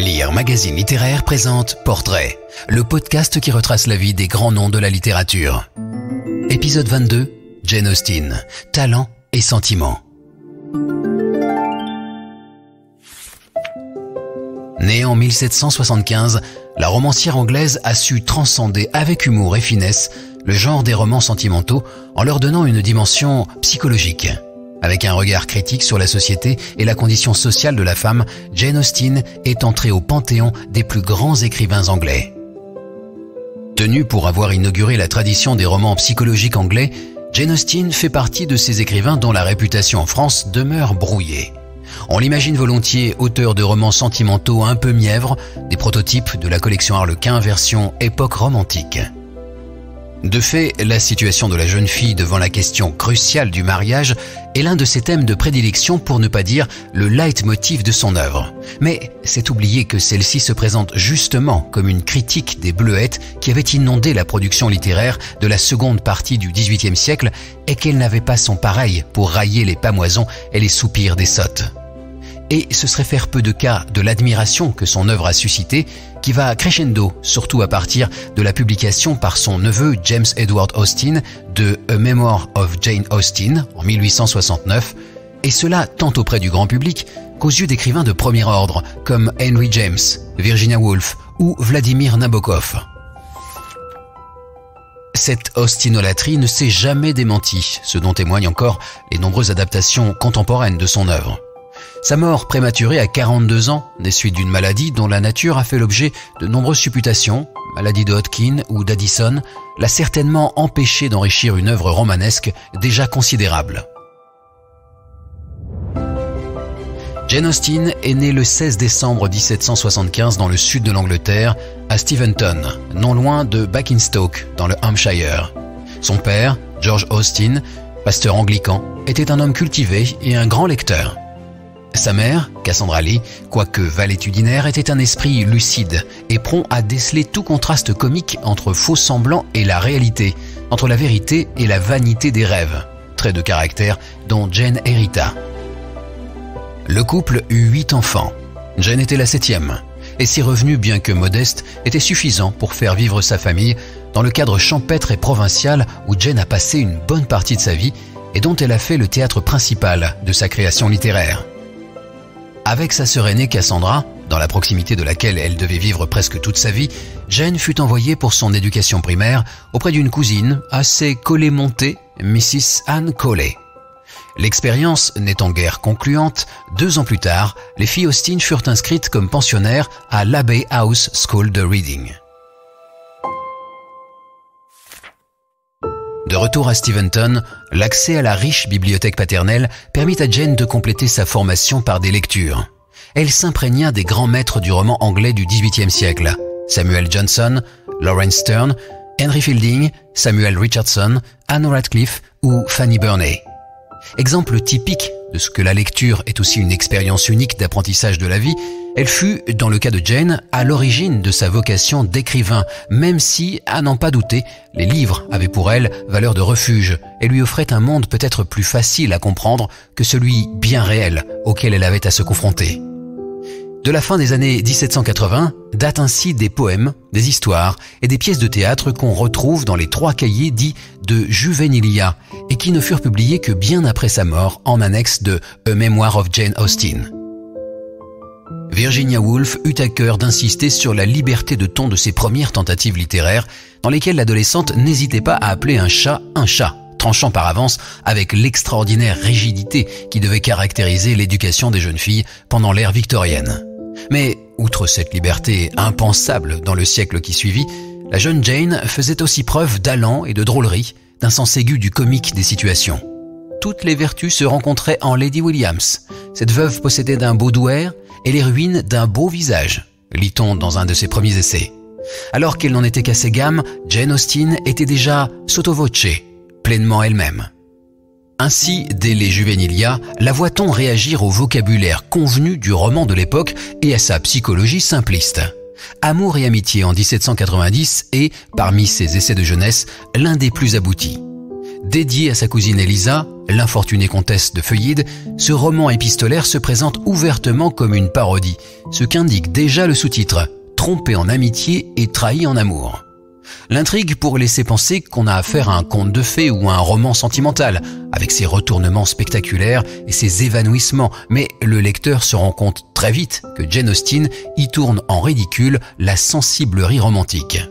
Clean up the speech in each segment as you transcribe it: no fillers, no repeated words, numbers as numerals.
Lire Magazine Littéraire présente Portrait, le podcast qui retrace la vie des grands noms de la littérature. Épisode 22, Jane Austen, talent et sentiments. Née en 1775, la romancière anglaise a su transcender avec humour et finesse le genre des romans sentimentaux en leur donnant une dimension psychologique. Avec un regard critique sur la société et la condition sociale de la femme, Jane Austen est entrée au panthéon des plus grands écrivains anglais. Tenue pour avoir inauguré la tradition des romans psychologiques anglais, Jane Austen fait partie de ces écrivains dont la réputation en France demeure brouillée. On l'imagine volontiers auteur de romans sentimentaux un peu mièvres, des prototypes de la collection Harlequin version époque romantique. De fait, la situation de la jeune fille devant la question cruciale du mariage est l'un de ses thèmes de prédilection, pour ne pas dire le leitmotiv de son œuvre. Mais c'est oublier que celle-ci se présente justement comme une critique des bleuettes qui avaient inondé la production littéraire de la seconde partie du XVIIIe siècle et qu'elle n'avait pas son pareil pour railler les pâmoisons et les soupirs des sottes. Et ce serait faire peu de cas de l'admiration que son œuvre a suscité, qui va crescendo, surtout à partir de la publication par son neveu James Edward Austen de A Memoir of Jane Austen en 1869, et cela tant auprès du grand public qu'aux yeux d'écrivains de premier ordre comme Henry James, Virginia Woolf ou Vladimir Nabokov. Cette austinolatrie ne s'est jamais démentie, ce dont témoignent encore les nombreuses adaptations contemporaines de son œuvre. Sa mort prématurée à 42 ans, des suites d'une maladie dont la nature a fait l'objet de nombreuses supputations, maladie de Hodgkin ou d'Addison, l'a certainement empêché d'enrichir une œuvre romanesque déjà considérable. Jane Austen est née le 16 décembre 1775 dans le sud de l'Angleterre, à Steventon, non loin de Basingstoke, dans le Hampshire. Son père, George Austen, pasteur anglican, était un homme cultivé et un grand lecteur. Sa mère, Cassandra Lee, quoique valétudinaire, était un esprit lucide et prompt à déceler tout contraste comique entre faux semblants et la réalité, entre la vérité et la vanité des rêves, trait de caractère dont Jane hérita. Le couple eut 8 enfants. Jane était la 7e, et ses revenus, bien que modestes, étaient suffisants pour faire vivre sa famille dans le cadre champêtre et provincial où Jane a passé une bonne partie de sa vie et dont elle a fait le théâtre principal de sa création littéraire. Avec sa sœur aînée Cassandra, dans la proximité de laquelle elle devait vivre presque toute sa vie, Jane fut envoyée pour son éducation primaire auprès d'une cousine assez collée-montée, Mrs. Anne Coley. L'expérience n'étant guère concluante, 2 ans plus tard, les filles Austen furent inscrites comme pensionnaires à l'Abbey House School de Reading. De retour à Steventon, l'accès à la riche bibliothèque paternelle permit à Jane de compléter sa formation par des lectures. Elle s'imprégna des grands maîtres du roman anglais du XVIIIe siècle, Samuel Johnson, Laurence Sterne, Henry Fielding, Samuel Richardson, Anne Radcliffe ou Fanny Burney. Exemple typique de ce que la lecture est aussi une expérience unique d'apprentissage de la vie, elle fut, dans le cas de Jane, à l'origine de sa vocation d'écrivain, même si, à n'en pas douter, les livres avaient pour elle valeur de refuge et lui offraient un monde peut-être plus facile à comprendre que celui bien réel auquel elle avait à se confronter. De la fin des années 1780 datent ainsi des poèmes, des histoires et des pièces de théâtre qu'on retrouve dans les 3 cahiers dits de Juvenilia et qui ne furent publiés que bien après sa mort en annexe de A Memoir of Jane Austen. Virginia Woolf eut à cœur d'insister sur la liberté de ton de ses premières tentatives littéraires, dans lesquelles l'adolescente n'hésitait pas à appeler un chat, tranchant par avance avec l'extraordinaire rigidité qui devait caractériser l'éducation des jeunes filles pendant l'ère victorienne. Mais, outre cette liberté impensable dans le siècle qui suivit, la jeune Jane faisait aussi preuve d'allant et de drôlerie, d'un sens aigu du comique des situations. Toutes les vertus se rencontraient en Lady Williams. Cette veuve possédait d'un beau douaire et les ruines d'un beau visage, lit-on dans un de ses premiers essais. Alors qu'elle n'en était qu'à ses gammes, Jane Austen était déjà sotto voce, pleinement elle-même. Ainsi, dès les Juvenilia, la voit-on réagir au vocabulaire convenu du roman de l'époque et à sa psychologie simpliste. Amour et amitié en 1790 est, parmi ses essais de jeunesse, l'un des plus aboutis. Dédié à sa cousine Elisa, l'infortunée comtesse de Feuillide, ce roman épistolaire se présente ouvertement comme une parodie, ce qu'indique déjà le sous-titre « Trompé en amitié et trahi en amour ». L'intrigue pour laisser penser qu'on a affaire à un conte de fées ou à un roman sentimental, avec ses retournements spectaculaires et ses évanouissements, mais le lecteur se rend compte très vite que Jane Austen y tourne en ridicule la sensiblerie romantique.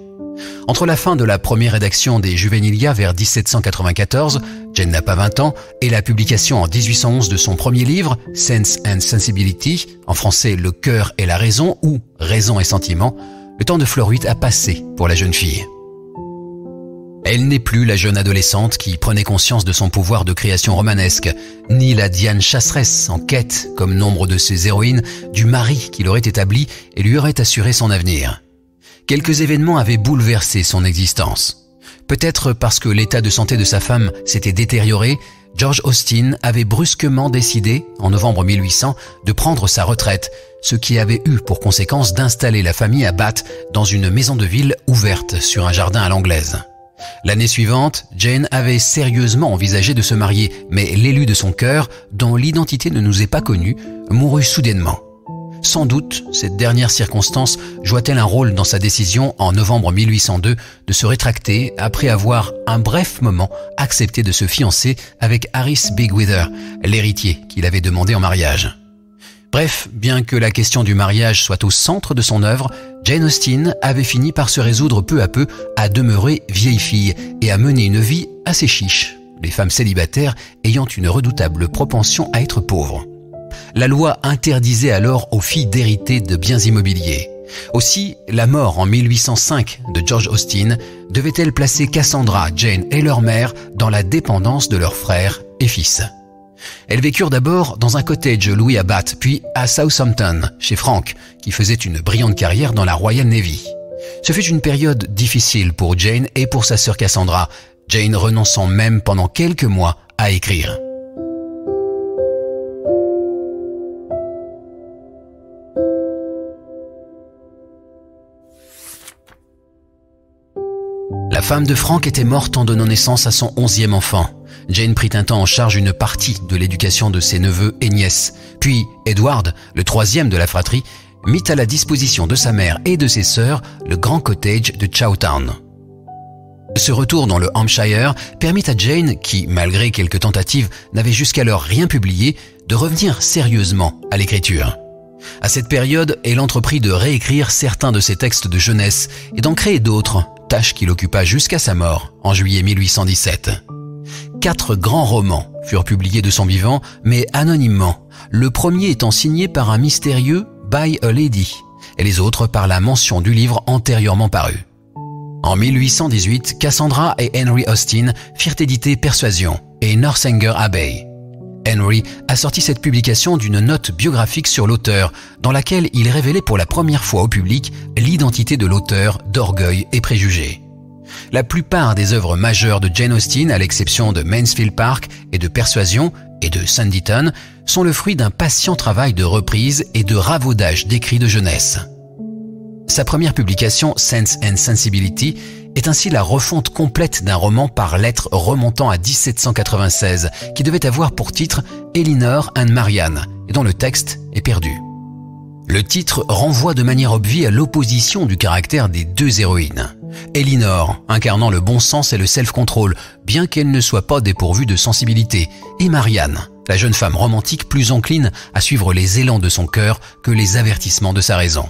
Entre la fin de la première rédaction des Juvenilia vers 1794, Jane n'a pas 20 ans, et la publication en 1811 de son premier livre, Sense and Sensibility, en français Le cœur et la raison ou Raison et sentiment, le temps de Fleur 8 a passé pour la jeune fille. Elle n'est plus la jeune adolescente qui prenait conscience de son pouvoir de création romanesque, ni la Diane chasseresse en quête, comme nombre de ses héroïnes, du mari qui l'aurait établi et lui aurait assuré son avenir. Quelques événements avaient bouleversé son existence. Peut-être parce que l'état de santé de sa femme s'était détérioré, George Austen avait brusquement décidé, en novembre 1800, de prendre sa retraite, ce qui avait eu pour conséquence d'installer la famille à Bath dans une maison de ville ouverte sur un jardin à l'anglaise. L'année suivante, Jane avait sérieusement envisagé de se marier, mais l'élu de son cœur, dont l'identité ne nous est pas connue, mourut soudainement. Sans doute, cette dernière circonstance joua-t-elle un rôle dans sa décision en novembre 1802 de se rétracter après avoir, un bref moment, accepté de se fiancer avec Harris Bigwither, l'héritier qu'il avait demandé en mariage. Bref, bien que la question du mariage soit au centre de son œuvre, Jane Austen avait fini par se résoudre peu à peu à demeurer vieille fille et à mener une vie assez chiche, les femmes célibataires ayant une redoutable propension à être pauvres. La loi interdisait alors aux filles d'hériter de biens immobiliers. Aussi, la mort en 1805 de George Austen devait-elle placer Cassandra, Jane et leur mère dans la dépendance de leurs frères et fils. Elles vécurent d'abord dans un cottage loué à Bath, puis à Southampton, chez Frank, qui faisait une brillante carrière dans la Royal Navy. Ce fut une période difficile pour Jane et pour sa sœur Cassandra, Jane renonçant même pendant quelques mois à écrire. La femme de Frank était morte en donnant naissance à son 11e enfant. Jane prit un temps en charge une partie de l'éducation de ses neveux et nièces. Puis Edward, le 3e de la fratrie, mit à la disposition de sa mère et de ses sœurs le grand cottage de Chowtown. Ce retour dans le Hampshire permit à Jane, qui, malgré quelques tentatives, n'avait jusqu'alors rien publié, de revenir sérieusement à l'écriture. À cette période, elle entreprit de réécrire certains de ses textes de jeunesse et d'en créer d'autres, tâche qui l'occupa jusqu'à sa mort en juillet 1817. 4 grands romans furent publiés de son vivant, mais anonymement, le premier étant signé par un mystérieux « By a Lady » et les autres par la mention du livre antérieurement paru. En 1818, Cassandra et Henry Austen firent éditer Persuasion et Northanger Abbey. Henry a sorti cette publication d'une note biographique sur l'auteur, dans laquelle il révélait pour la première fois au public l'identité de l'auteur d'Orgueil et Préjugés. La plupart des œuvres majeures de Jane Austen, à l'exception de Mansfield Park et de Persuasion et de Sanditon, sont le fruit d'un patient travail de reprise et de ravaudage d'écrits de jeunesse. Sa première publication, Sense and Sensibility, est ainsi la refonte complète d'un roman par lettres remontant à 1796, qui devait avoir pour titre Elinor and Marianne, et dont le texte est perdu. Le titre renvoie de manière obvie à l'opposition du caractère des deux héroïnes. Elinor, incarnant le bon sens et le self-control, bien qu'elle ne soit pas dépourvue de sensibilité, et Marianne, la jeune femme romantique plus encline à suivre les élans de son cœur que les avertissements de sa raison.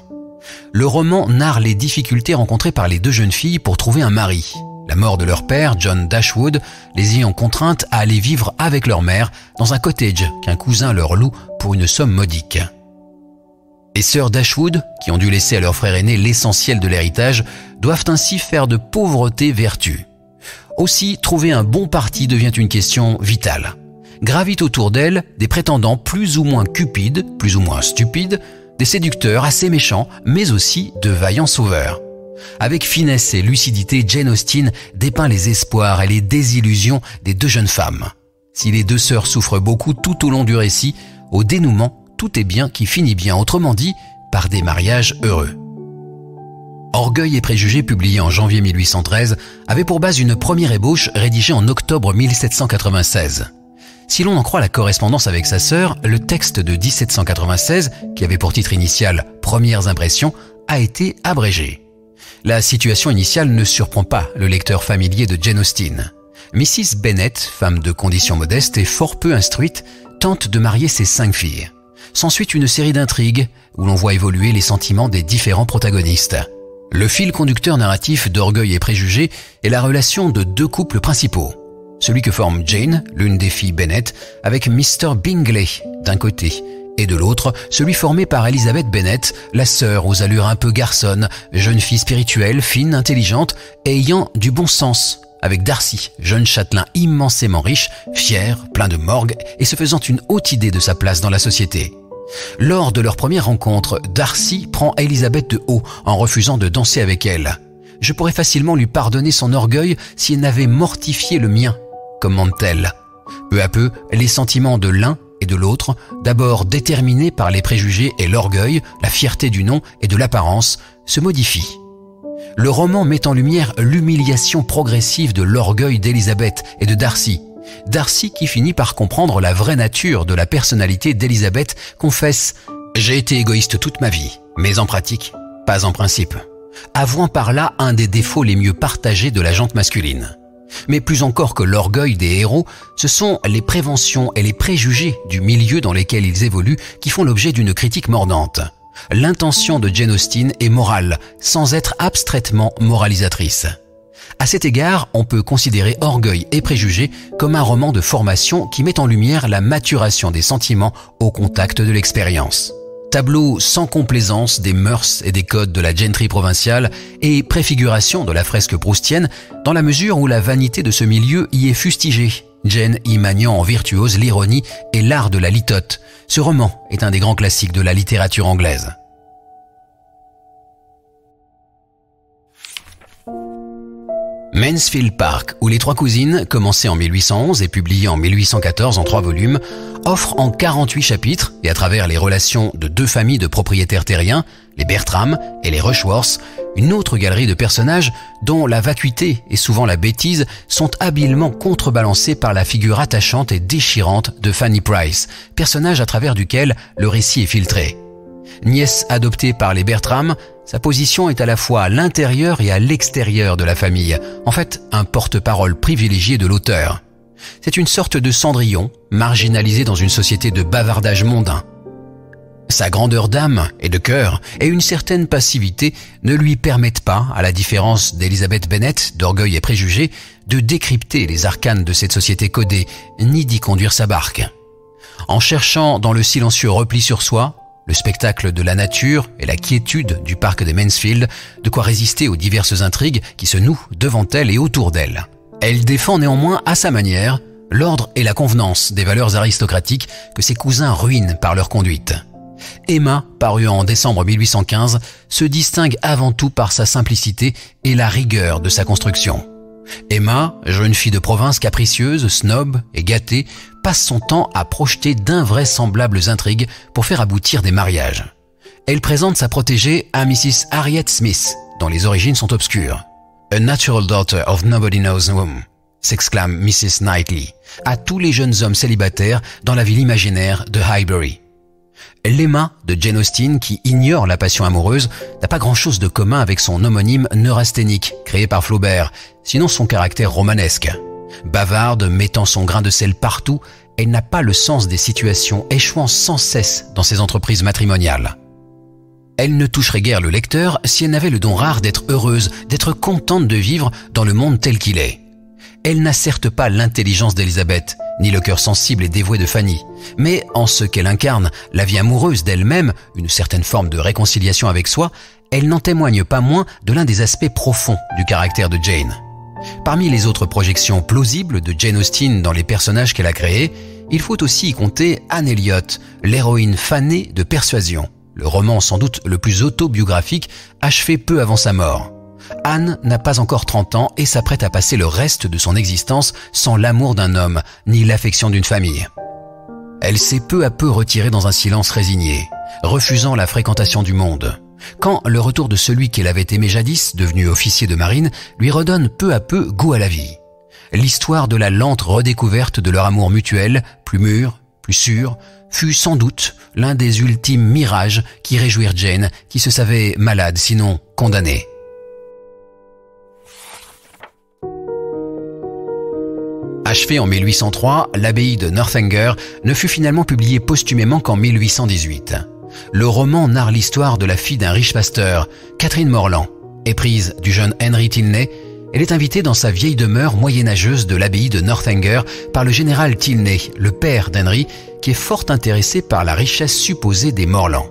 Le roman narre les difficultés rencontrées par les deux jeunes filles pour trouver un mari. La mort de leur père, John Dashwood, les ayant contraintes à aller vivre avec leur mère dans un cottage qu'un cousin leur loue pour une somme modique. Les sœurs Dashwood, qui ont dû laisser à leur frère aîné l'essentiel de l'héritage, doivent ainsi faire de pauvreté vertu. Aussi, trouver un bon parti devient une question vitale. Gravitent autour d'elle des prétendants plus ou moins cupides, plus ou moins stupides, des séducteurs assez méchants, mais aussi de vaillants sauveurs. Avec finesse et lucidité, Jane Austen dépeint les espoirs et les désillusions des deux jeunes femmes. Si les deux sœurs souffrent beaucoup tout au long du récit, au dénouement, tout est bien qui finit bien, autrement dit, par des mariages heureux. Orgueil et préjugés, publié en janvier 1813, avait pour base une première ébauche rédigée en octobre 1796. Si l'on en croit la correspondance avec sa sœur, le texte de 1796, qui avait pour titre initial « Premières impressions », a été abrégé. La situation initiale ne surprend pas le lecteur familier de Jane Austen. Mrs. Bennet, femme de condition modeste et fort peu instruite, tente de marier ses 5 filles. S'ensuit une série d'intrigues où l'on voit évoluer les sentiments des différents protagonistes. Le fil conducteur narratif d'Orgueil et préjugés est la relation de 2 couples principaux. Celui que forme Jane, l'une des filles Bennet, avec Mr. Bingley d'un côté, et de l'autre, celui formé par Elizabeth Bennet, la sœur aux allures un peu garçonnes, jeune fille spirituelle, fine, intelligente et ayant du bon sens, avec Darcy, jeune châtelain immensément riche, fier, plein de morgue et se faisant une haute idée de sa place dans la société. Lors de leur première rencontre, Darcy prend Elizabeth de haut en refusant de danser avec elle. « Je pourrais facilement lui pardonner son orgueil si elle n'avait mortifié le mien », commente-t-elle. Peu à peu, les sentiments de l'un et de l'autre, d'abord déterminés par les préjugés et l'orgueil, la fierté du nom et de l'apparence, se modifient. Le roman met en lumière l'humiliation progressive de l'orgueil d'Elizabeth et de Darcy. Darcy, qui finit par comprendre la vraie nature de la personnalité d'Elizabeth, confesse « J'ai été égoïste toute ma vie, mais en pratique, pas en principe », avouant par là un des défauts les mieux partagés de la gente masculine. Mais plus encore que l'orgueil des héros, ce sont les préventions et les préjugés du milieu dans lesquels ils évoluent qui font l'objet d'une critique mordante. L'intention de Jane Austen est morale, sans être abstraitement moralisatrice. À cet égard, on peut considérer Orgueil et préjugés comme un roman de formation qui met en lumière la maturation des sentiments au contact de l'expérience. Tableau sans complaisance des mœurs et des codes de la gentry provinciale et préfiguration de la fresque proustienne dans la mesure où la vanité de ce milieu y est fustigée, Jane y maniant en virtuose l'ironie et l'art de la litote. Ce roman est un des grands classiques de la littérature anglaise. Mansfield Park, ou Les Trois Cousines, commencé en 1811 et publié en 1814 en 3 volumes, offre en 48 chapitres, et à travers les relations de 2 familles de propriétaires terriens, les Bertram et les Rushworth, une autre galerie de personnages dont la vacuité et souvent la bêtise sont habilement contrebalancées par la figure attachante et déchirante de Fanny Price, personnage à travers duquel le récit est filtré. Nièce adoptée par les Bertram, sa position est à la fois à l'intérieur et à l'extérieur de la famille, en fait un porte-parole privilégié de l'auteur. C'est une sorte de Cendrillon, marginalisé dans une société de bavardage mondain. Sa grandeur d'âme et de cœur et une certaine passivité ne lui permettent pas, à la différence d'Elizabeth Bennet, d'Orgueil et préjugés, de décrypter les arcanes de cette société codée, ni d'y conduire sa barque. En cherchant dans le silencieux repli sur soi, le spectacle de la nature et la quiétude du parc des Mansfield, de quoi résister aux diverses intrigues qui se nouent devant elle et autour d'elle. Elle défend néanmoins à sa manière l'ordre et la convenance des valeurs aristocratiques que ses cousins ruinent par leur conduite. Emma, parue en décembre 1815, se distingue avant tout par sa simplicité et la rigueur de sa construction. Emma, jeune fille de province capricieuse, snob et gâtée, passe son temps à projeter d'invraisemblables intrigues pour faire aboutir des mariages. Elle présente sa protégée à Mrs. Harriet Smith, dont les origines sont obscures. « A natural daughter of nobody knows whom », s'exclame Mrs. Knightley, à tous les jeunes hommes célibataires dans la ville imaginaire de Highbury. L'Emma de Jane Austen, qui ignore la passion amoureuse, n'a pas grand-chose de commun avec son homonyme neurasthénique, créé par Flaubert, sinon son caractère romanesque. Bavarde, mettant son grain de sel partout, elle n'a pas le sens des situations, échouant sans cesse dans ses entreprises matrimoniales. Elle ne toucherait guère le lecteur si elle n'avait le don rare d'être heureuse, d'être contente de vivre dans le monde tel qu'il est. Elle n'a certes pas l'intelligence d'Elizabeth, ni le cœur sensible et dévoué de Fanny, mais en ce qu'elle incarne, la vie amoureuse d'elle-même, une certaine forme de réconciliation avec soi, elle n'en témoigne pas moins de l'un des aspects profonds du caractère de Jane. Parmi les autres projections plausibles de Jane Austen dans les personnages qu'elle a créés, il faut aussi y compter Anne Elliot, l'héroïne fanée de Persuasion, le roman sans doute le plus autobiographique, achevé peu avant sa mort. Anne n'a pas encore 30 ans et s'apprête à passer le reste de son existence sans l'amour d'un homme, ni l'affection d'une famille. Elle s'est peu à peu retirée dans un silence résigné, refusant la fréquentation du monde. quand le retour de celui qu'elle avait aimé jadis, devenu officier de marine, lui redonne peu à peu goût à la vie. L'histoire de la lente redécouverte de leur amour mutuel, plus mûr, plus sûr, fut sans doute l'un des ultimes mirages qui réjouirent Jane, qui se savait malade, sinon condamnée. Achevée en 1803, l'abbaye de Northanger ne fut finalement publiée posthumément qu'en 1818. Le roman narre l'histoire de la fille d'un riche pasteur, Catherine Morland. Éprise du jeune Henry Tilney, elle est invitée dans sa vieille demeure moyenâgeuse de l'abbaye de Northanger par le général Tilney, le père d'Henry, qui est fort intéressé par la richesse supposée des Morland.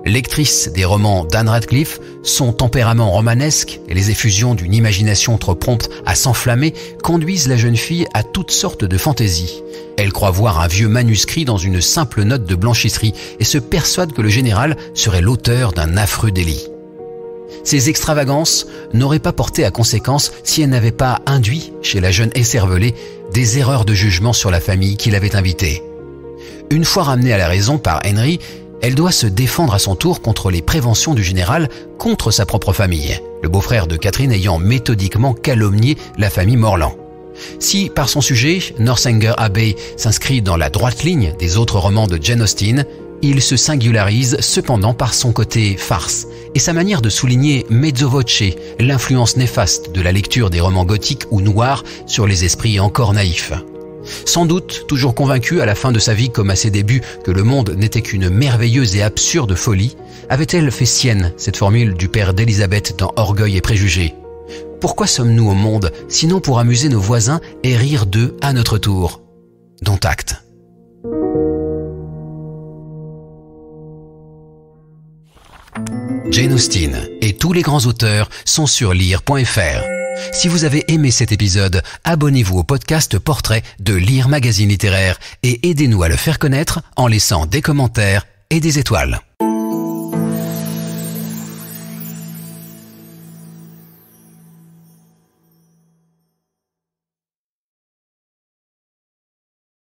Lectrice des romans d'Anne Radcliffe, son tempérament romanesque et les effusions d'une imagination trop prompte à s'enflammer conduisent la jeune fille à toutes sortes de fantaisies. Elle croit voir un vieux manuscrit dans une simple note de blanchisserie et se persuade que le général serait l'auteur d'un affreux délit. Ces extravagances n'auraient pas porté à conséquence si elles n'avaient pas induit chez la jeune écervelée des erreurs de jugement sur la famille qui l'avait invitée. Une fois ramenée à la raison par Henry, elle doit se défendre à son tour contre les préventions du général contre sa propre famille, le beau-frère de Catherine ayant méthodiquement calomnié la famille Morland. Si, par son sujet, Northanger Abbey s'inscrit dans la droite ligne des autres romans de Jane Austen, il se singularise cependant par son côté farce et sa manière de souligner mezzo voce l'influence néfaste de la lecture des romans gothiques ou noirs sur les esprits encore naïfs. Sans doute, toujours convaincue à la fin de sa vie comme à ses débuts que le monde n'était qu'une merveilleuse et absurde folie, avait-elle fait sienne cette formule du père d'Élisabeth dans Orgueil et Préjugés. Pourquoi sommes-nous au monde, sinon pour amuser nos voisins et rire d'eux à notre tour? Dont acte. Jane Austen et tous les grands auteurs sont sur lire.fr. Si vous avez aimé cet épisode, abonnez-vous au podcast Portrait de Lire Magazine Littéraire et aidez-nous à le faire connaître en laissant des commentaires et des étoiles.